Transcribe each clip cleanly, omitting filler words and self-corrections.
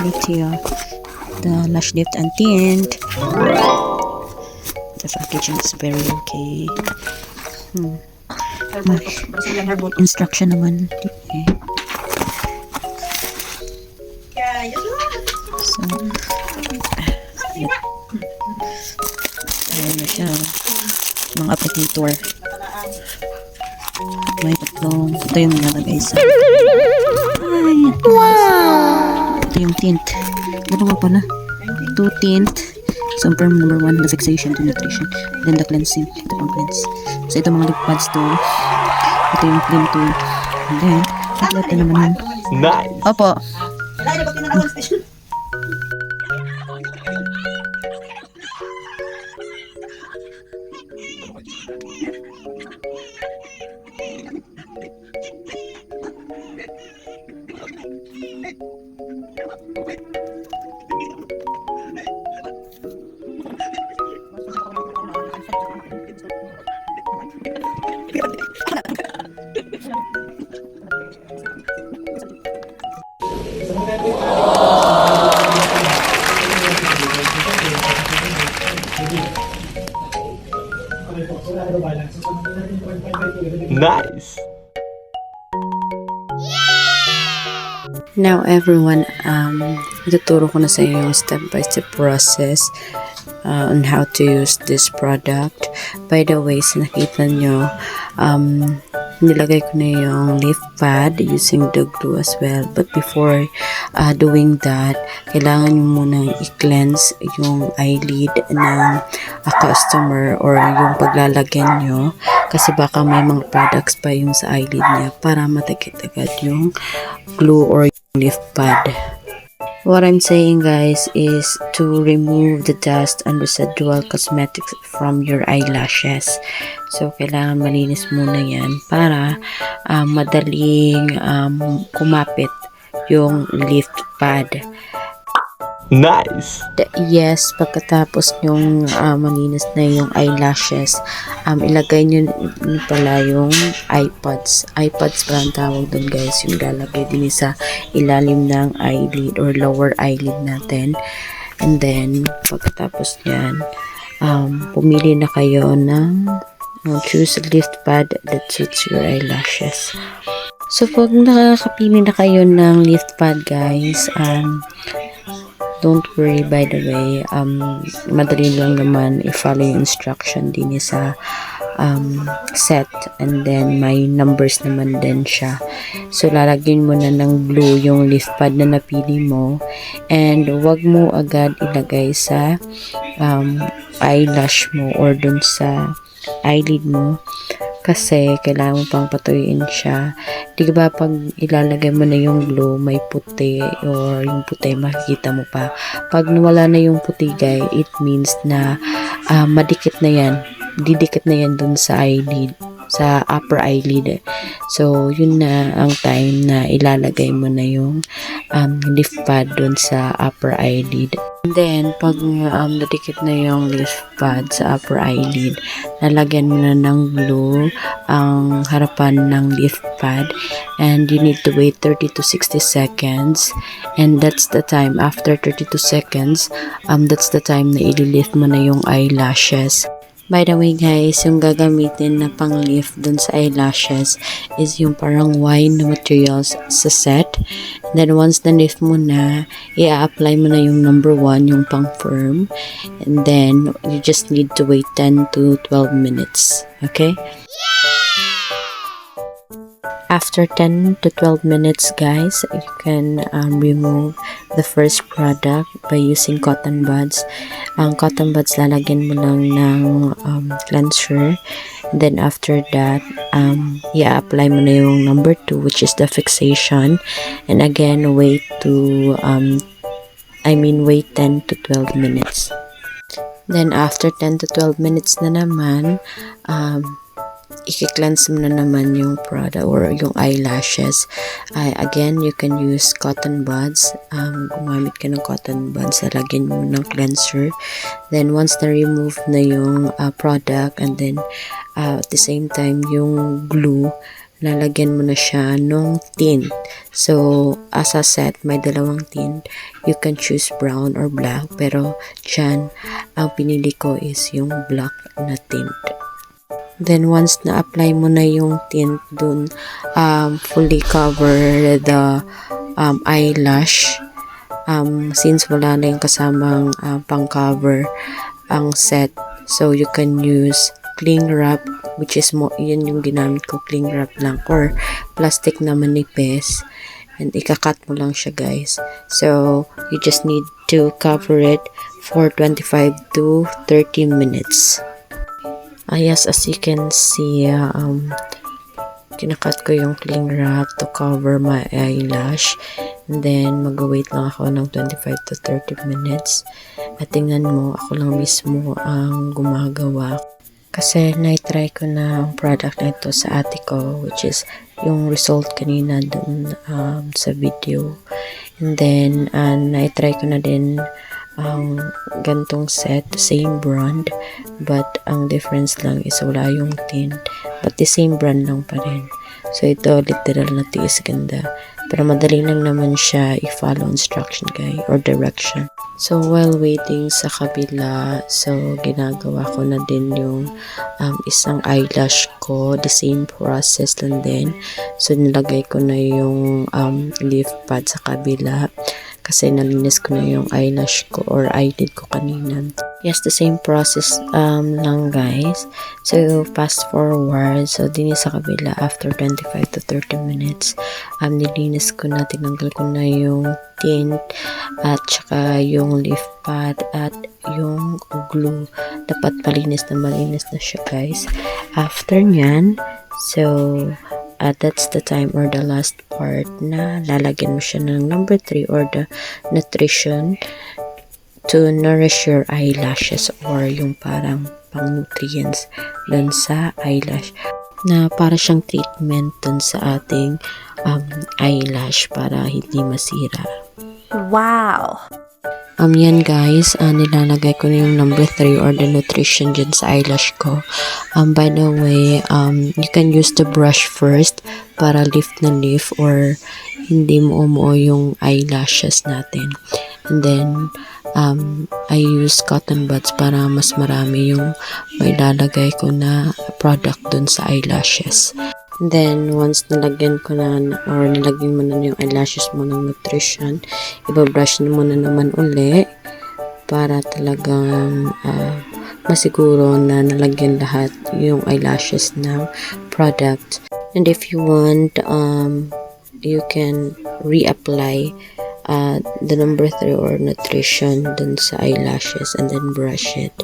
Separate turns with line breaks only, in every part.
quality of the lash lift and tint. The packaging is very okay. May instruction naman. Okay. So, ayan na siya. Mga applicator. May tatlong. Ito yung nalagay sa. Wow! Ito yung tint. Dalawa pala. 2 tint. So, number 1, the fixation to nutrition. Then the cleansing. Ito pang cleanse. So, ito mga lip pads to. Ito yung clean to. And then, ito naman.
Nice!
Opo.
Nice!
Now everyone, ituturo ko na sa inyo yung step-by-step process on how to use this product. By the way, nakita nyo, nilagay ko na yung leaf pad using the glue as well. But before doing that, kailangan nyo muna i-cleanse yung eyelid ng customer or yung paglalagyan nyo. Kasi baka may mga products pa yung sa eyelid niya para matikit agad yung glue or yung leaf pad. What I'm saying guys is to remove the dust and residual cosmetics from your eyelashes. So, kailangan malinis muna yan para madaling kumapit yung lift pad.
Nice!
Yes, pagkatapos yung malinis na yung eyelashes, ilagay nyo pala yung iPads. iPads pala ang tawag dun guys, yung lalagay din sa ilalim ng eyelid or lower eyelid natin. And then, pagkatapos yan, pumili na kayo ng choose a lift pad that suits your eyelashes. So, pag nakakapili na kayo ng lift pad guys, don't worry, by the way, madali lang naman i-follow yung instruction din sa set, and then may numbers naman din siya. So, lalagyan mo na ng glue yung lift pad na napili mo, and wag mo agad ilagay sa eyelash mo or dun sa eyelid mo. Kasi kailangan mo pang patuyuin siya. Di ba pag ilalagay mo na yung glue, may puti or yung puti makikita mo pa. Pag nawala na yung puti guys, it means na madikit na yan. Didikit na yan dun sa eyelid, sa upper eyelid. So, yun na ang time na ilalagay mo na yung lift pad dun sa upper eyelid. And then, pag nadikit na yung lift pad sa upper eyelid, nalagyan mo na ng glue ang harapan ng lift pad, and you need to wait 30 to 60 seconds, and that's the time. After 32 seconds, that's the time na ililift mo na yung eyelashes. By the way guys, yung gagamitin na pang lift dun sa eyelashes is yung parang wine na materials sa set. And then once na lift mo na, i-apply mo na yung number 1, yung pang firm. And then you just need to wait 10 to 12 minutes. Okay? After 10 to 12 minutes guys, you can remove the first product by using cotton buds. Ang cotton buds, lalagyan mo lang ng cleanser. Then after that, i-apply mo na yung number 2, which is the fixation. And again, wait 10 to 12 minutes. Then after 10 to 12 minutes na naman, i-cleanse mo na naman yung product or yung eyelashes. Again, you can use cotton buds. Gumamit ka ng cotton buds, lagyan mo ng cleanser. Then, once na-remove na yung product, and then at the same time, yung glue lalagyan mo na siya nung tint. So, as a set, may dalawang tint. You can choose brown or black. Pero, dyan, ang pinili ko is yung black na tint. Then, once na-apply mo na yung tint dun, fully cover the eyelash. Since wala na yung kasamang pang-cover ang set, so you can use cling wrap, which is yun yung ginamit ko, cling wrap lang, or plastic na manipis, and ikakat mo lang siya, guys. So you just need to cover it for 25 to 30 minutes. Yes, as you can see, kinakat ko yung cling wrap to cover my eyelash. And then, mag-wait lang ako ng 25 to 30 minutes. At tingnan mo, ako lang mismo ang gumagawa. Kasi, na-try ko na ang product na ito sa ate ko, which is yung result kanina dun sa video. And then, na-try ko na din ang gantong set, same brand, but ang difference lang is wala yung tint, but the same brand lang pa rin. So, ito, literal na tiis ganda. Pero madali lang naman siya i-follow instruction guy or direction. So, while waiting sa kabila, so, ginagawa ko na din yung isang eyelash ko. The same process lang din. So, nilagay ko na yung leaf pad sa kabila. Kasi nalinis ko na yung eyelash ko or eyelid ko kanina. Yes, the same process lang guys. So, fast forward. So, din sa kabila after 25 to 30 minutes. Nilinis ko na, tinanggal ko na yung tint at saka yung leaf pad at yung glue. Dapat malinis na siya guys. After nyan, so, that's the time or the last part na lalagyan mo siya ng number 3 or the nutrition to nourish your eyelashes or yung parang pang nutrients dun sa eyelash na para siyang treatment dun sa ating eyelash para hindi masira.
Wow!
Yan guys, nilalagay ko na yung number 3 or the nutrition dyan sa eyelash ko. By the way, you can use the brush first para lift na lift or hindi mo umuo yung eyelashes natin. And then, I use cotton buds para mas marami yung may lalagay ko na product dun sa eyelashes. Then, once nilagyan ko na or nilagyan mo na yung eyelashes mo ng nutrition, ibabrush mo na naman uli para talagang masiguro na nalagyan lahat yung eyelashes ng product. And if you want, you can reapply the number 3 or nutrition dun sa eyelashes and then brush it.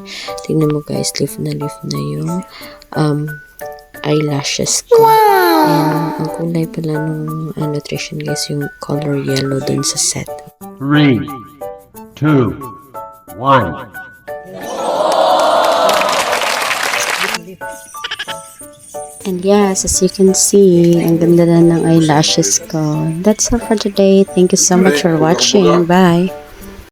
Tingnan mo guys, lift na yung eyelashes ko.
Wow!
And ang kulay pala nung nutrition guys, yung color yellow dun sa set.
3, 2, 1.
And yes, as you can see, ang ganda na ng eyelashes ko. That's all for today. Thank you so much for watching. Bye!